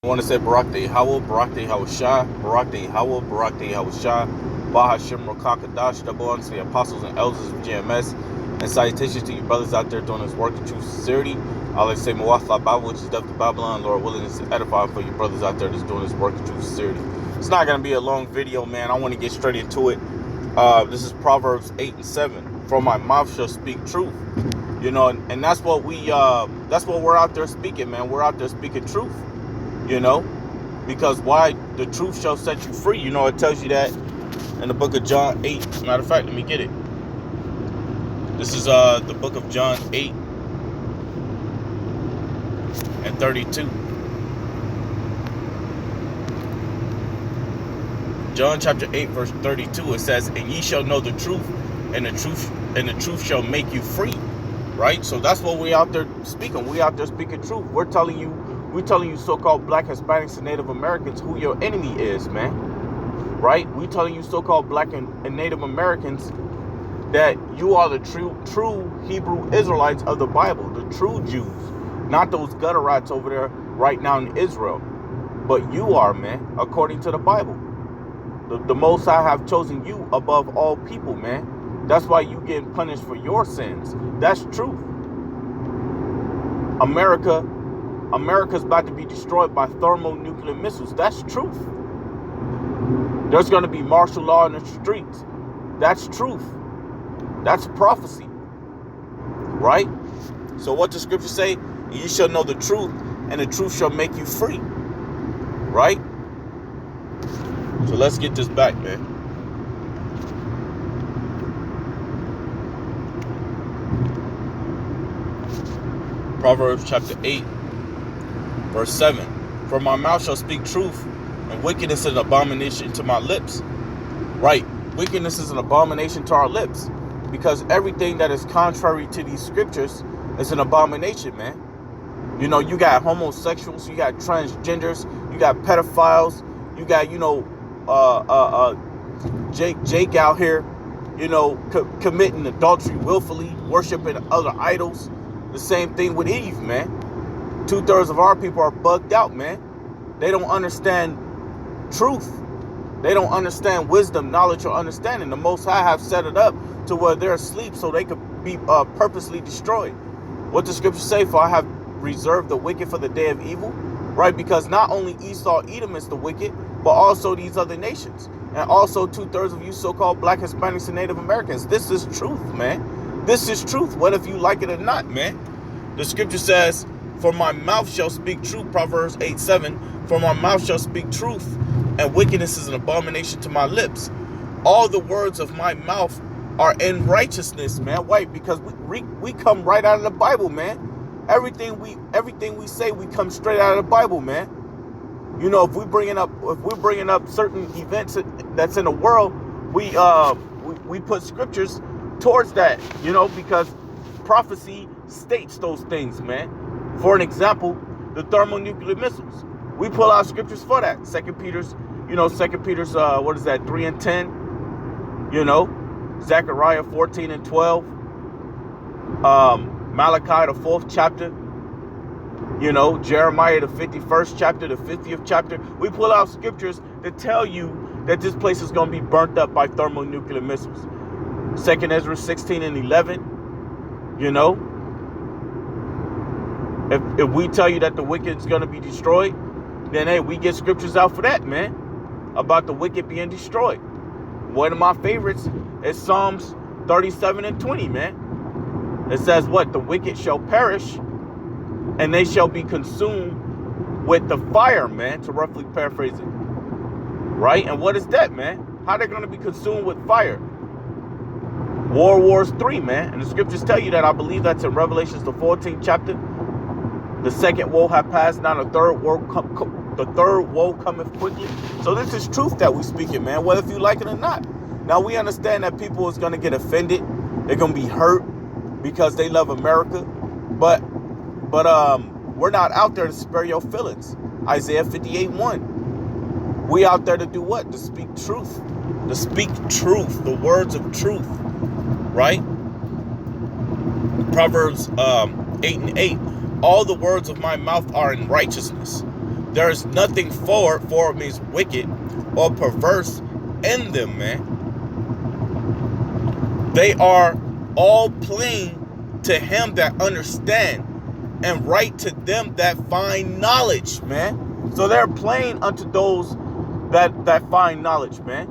I want to say Barakte Howell, Barakte Howell Shah, Barakte Howell, Barakte Howell Shah, Baha Shimra Kakadash, double honors to the apostles and elders of GMS, and salutations to you brothers out there doing this work in true sincerity. I like to say Muwafa Bible, which is Depth of Babylon, Lord willing, is edifying for you brothers out there that's doing this work in true sincerity. It's not going to be a long video, man. I want to get straight into it. This is Proverbs 8 and 7. From my mouth shall speak truth. You know, and that's what we're out there speaking, man. We're out there speaking truth. You know, because why? The truth shall set you free. You know, it tells you that in the book of John 8. Matter of fact, let me get it. This is the book of John 8 and 32. John chapter 8 verse 32. It says, "And ye shall know the truth, and the truth shall make you free." Right? So that's what we out there speaking. We out there speaking truth. We're telling you so-called black Hispanics and Native Americans who your enemy is, man. Right? We telling you so-called black and Native Americans that you are the true Hebrew Israelites of the Bible, the true Jews, not those gutter rats over there right now in Israel. But you are, man, according to the Bible. The Most High have chosen you above all people, man. That's why you getting punished for your sins. That's truth. America's about to be destroyed by thermonuclear missiles. That's truth. There's going to be martial law in the streets. That's truth. That's prophecy. Right? So what the scriptures say? You shall know the truth, and the truth shall make you free. Right? So let's get this back, man. Proverbs chapter 8, verse 7. "For my mouth shall speak truth, and wickedness is an abomination to my lips." Right. Wickedness is an abomination to our lips. Because everything that is contrary to these scriptures is an abomination, man. You know, you got homosexuals, you got transgenders, you got pedophiles, you got, Jake out here, committing adultery willfully, worshiping other idols. The same thing with Eve, man. 2/3 of our people are bugged out, man. They don't understand truth. They don't understand wisdom, knowledge, or understanding. The Most High have set it up to where they're asleep so they could be purposely destroyed. What the scriptures say, "For I have reserved the wicked for the day of evil." Right? Because not only Esau, Edom is the wicked, but also these other nations. And also 2/3 of you so-called black Hispanics and Native Americans. This is truth, man. This is truth, whether if you like it or not, man. The scripture says, "For my mouth shall speak truth," Proverbs 8:7. "For my mouth shall speak truth, and wickedness is an abomination to my lips. All the words of my mouth are in righteousness," man. Why? Because we come right out of the Bible, man. Everything we say, we come straight out of the Bible, man. You know, if we're bringing up certain events that's in the world, we put scriptures towards that, because prophecy states those things, man. For an example, the thermonuclear missiles. We pull out scriptures for that. Second Peter's, 3 and 10. Zechariah 14 and 12. Malachi, the 4th chapter. Jeremiah, the 51st chapter, the 50th chapter. We pull out scriptures that tell you that this place is going to be burnt up by thermonuclear missiles. 2 Ezra 16 and 11. If we tell you that the wicked is going to be destroyed, then, hey, we get scriptures out for that, man, about the wicked being destroyed. One of my favorites is Psalms 37 and 20, man. It says what? "The wicked shall perish, and they shall be consumed with the fire," man, to roughly paraphrase it. Right? And what is that, man? How they're going to be consumed with fire? World Wars 3, man. And the scriptures tell you that. I believe that's in Revelations, the 14th chapter. "The second woe have passed, now the third woe cometh quickly." So this is truth that we speaking, man, whether if you like it or not. Now we understand that people is going to get offended. They're going to be hurt because they love America. But we're not out there to spare your feelings. Isaiah 58:1. We out there to do what? To speak truth. To speak truth. The words of truth. Right? Proverbs 8 and 8. "All the words of my mouth are in righteousness. There is nothing forward means wicked or perverse in them, man. They are all plain to him that understand, and right to them that find knowledge, man. So they're plain unto those that find knowledge, man.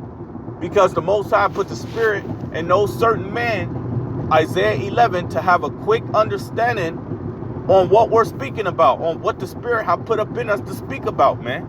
Because the Most High put the Spirit in no certain man, Isaiah 11, to have a quick understanding on what we're speaking about, on what the Spirit have put up in us to speak about, man.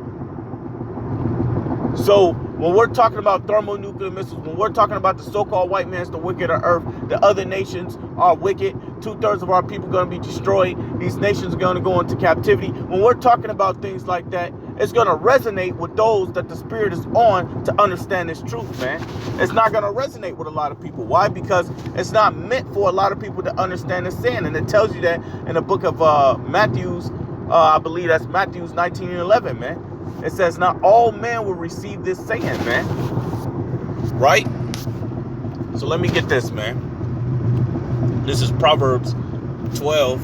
So when we're talking about thermonuclear missiles, when we're talking about the so-called white man's the wicked of earth, the other nations are wicked, 2/3 of our people are going to be destroyed, these nations are going to go into captivity. When we're talking about things like that, it's going to resonate with those that the Spirit is on to understand this truth, man. It's not going to resonate with a lot of people. Why? Because it's not meant for a lot of people to understand this sin. And it tells you that in the book of Matthew's, I believe that's Matthew's 19:11, man. It says, not all men will receive this saying, man. Right? So let me get this, man. This is Proverbs 12,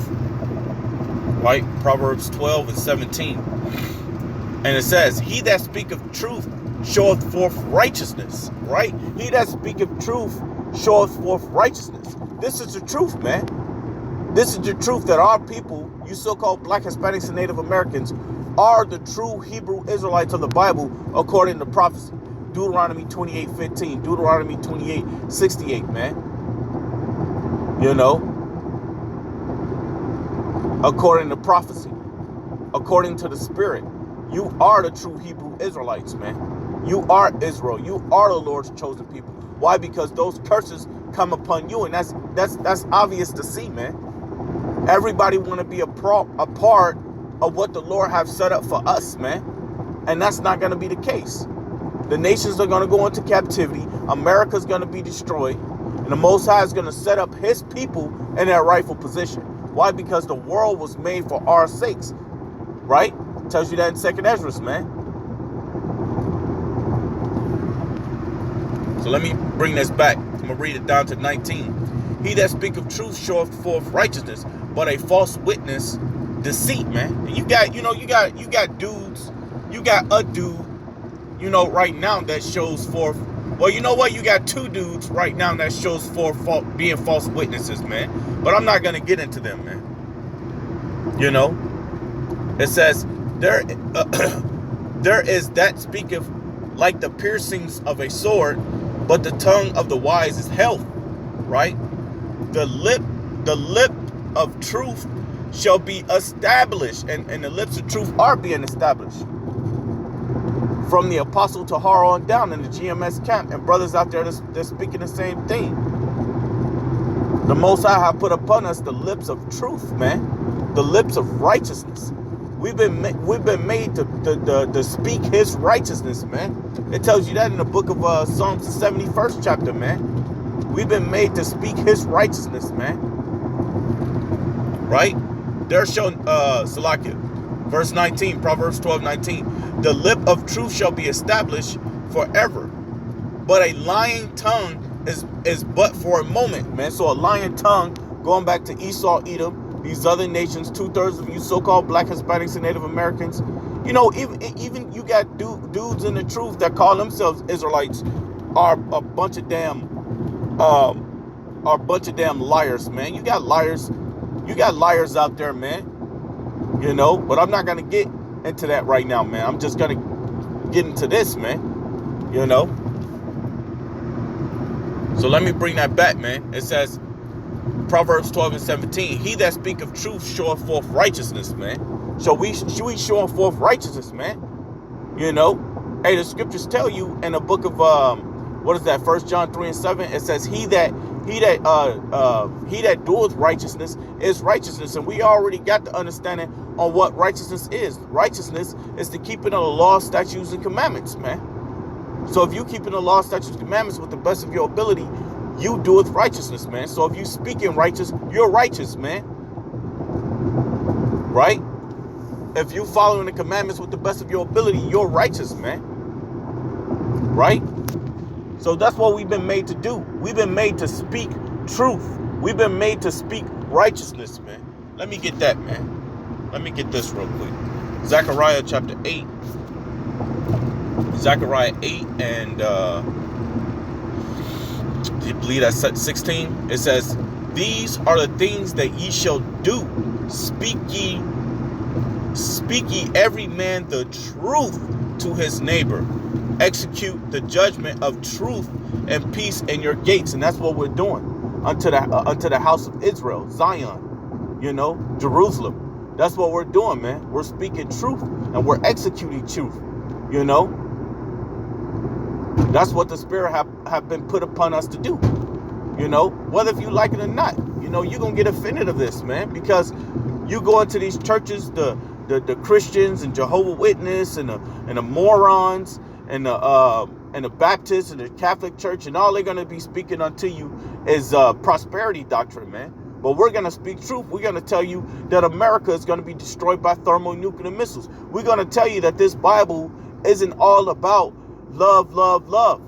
right? Proverbs 12 and 17. And it says, he that speaketh truth showeth forth righteousness, right? He that speaketh truth showeth forth righteousness. This is the truth, man. This is the truth that our people, you so-called Black, Hispanics, and Native Americans, are the true Hebrew Israelites of the Bible according to prophecy. Deuteronomy 28:15, Deuteronomy 28:68, man. You know, according to prophecy, according to the Spirit, you are the true Hebrew Israelites, man. You are Israel. You are the Lord's chosen people. Why? Because those curses come upon you, and that's obvious to see, man. Everybody want to be a part of what the Lord have set up for us, man. And that's not going to be the case. The nations are going to go into captivity. America's going to be destroyed. And the Most High is going to set up his people in their rightful position. Why? Because the world was made for our sakes. Right? Tells you that in 2nd Ezra, man. So let me bring this back. I'm going to read it down to 19. He that speaketh truth showeth forth righteousness, but a false witness deceit, man. And you got dudes, you got a dude, right now that shows forth. Well, you know what? You got two dudes right now that shows forth being false witnesses, man. But I'm not gonna get into them, man. It says there is that speaketh like the piercings of a sword, but the tongue of the wise is health, right? The lip of truth shall be established, and the lips of truth are being established. From the apostle Tahar on down in the GMS camp, and brothers out there that's speaking the same thing. The Most High have put upon us the lips of truth, man, the lips of righteousness. We've been made to speak his righteousness, man. It tells you that in the book of Psalms, the 71st chapter, man. We've been made to speak his righteousness, man. Right? They're shown, Salakia, verse 19, Proverbs 12:19. The lip of truth shall be established forever, but a lying tongue is but for a moment, man. So a lying tongue, going back to Esau, Edom, these other nations, 2/3 of you so-called Black, Hispanics, and Native Americans, even you got dudes in the truth that call themselves Israelites are a bunch of damn liars, man. You got liars out there, man. But I'm not gonna get into that right now, man. I'm just gonna get into this, man. So let me bring that back, man. It says Proverbs 12:17. He that speaketh truth showeth forth righteousness, man. So we showing forth righteousness, man. Hey, the scriptures tell you in the book of 1 John 3:7, it says he that doeth righteousness is righteousness. And we already got the understanding on what righteousness is. Righteousness is the keeping of the law, statutes, and commandments, man. So if you keeping the law, statutes, and commandments with the best of your ability, you doeth righteousness, man. So if you speaking righteous, you're righteous, man. Right? If you following the commandments with the best of your ability, you're righteous, man. Right? So that's what we've been made to do. We've been made to speak truth. We've been made to speak righteousness, man. Let me get that, man. Let me get this real quick. Zechariah chapter 8. Zechariah 8 and I believe that's 16. It says, these are the things that ye shall do. Speak ye every man the truth to his neighbor. Execute the judgment of truth and peace in your gates. And that's what we're doing unto the house of Israel, Zion, Jerusalem. That's what we're doing, man. We're speaking truth and we're executing truth, That's what the Spirit have been put upon us to do, whether if you like it or not. You're going to get offended of this, man, because you go into these churches, the Christians and Jehovah's Witness and the morons and the Baptists and the Catholic Church, and all they're going to be speaking unto you is prosperity doctrine, man. But we're going to speak truth. We're going to tell you that America is going to be destroyed by thermonuclear missiles. We're going to tell you that this Bible isn't all about love, love, love.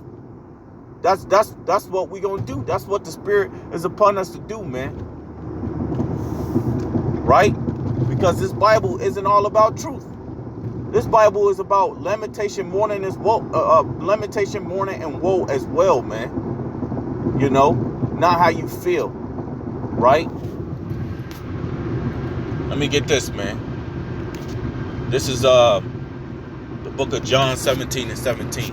That's what we're going to do. That's what the Spirit is upon us to do, man. Right? Because this Bible isn't all about truth. This Bible is about lamentation, mourning, lamentation, mourning, and woe as well, man. Not how you feel, right? Let me get this, man. This is the book of John 17 and 17.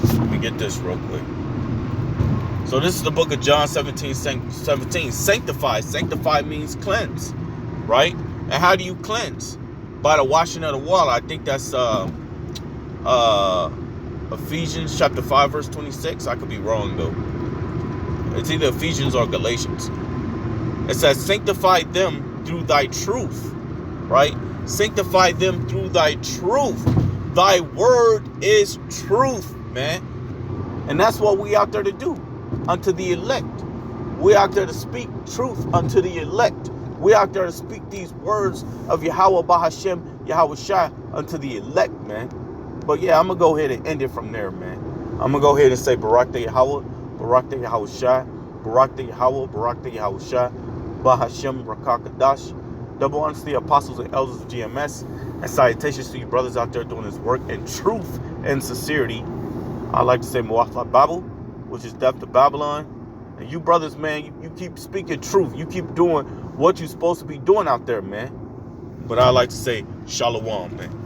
Let me get this real quick. So this is the book of John 17. Sanctify. Sanctify means cleanse, right? And how do you cleanse? By the washing of the water. I think that's Ephesians chapter 5 verse 26. I could be wrong though. It's either Ephesians or Galatians. It says, sanctify them through thy truth, right? Sanctify them through thy truth. Thy word is truth, man. And that's what we out there to do unto the elect. We out there to speak truth unto the elect. We out there to speak these words of Yahweh Bahashem, Yahweh Shai unto the elect, man. But yeah, I'm going to go ahead and end it from there, man. I'm going to go ahead and say Barak de Yahweh, Barak de Yahweh Shai, Barak de Yahweh, Barak de Yahweh Shai, Bahashem Rakakadash. Double honors to the apostles and elders of GMS, and salutations to you brothers out there doing this work in truth and sincerity. I like to say Mu'afla Babel, which is death to Babylon. And you brothers, man, you keep speaking truth. You keep doing what you're supposed to be doing out there, man. But I like to say Shalom, man.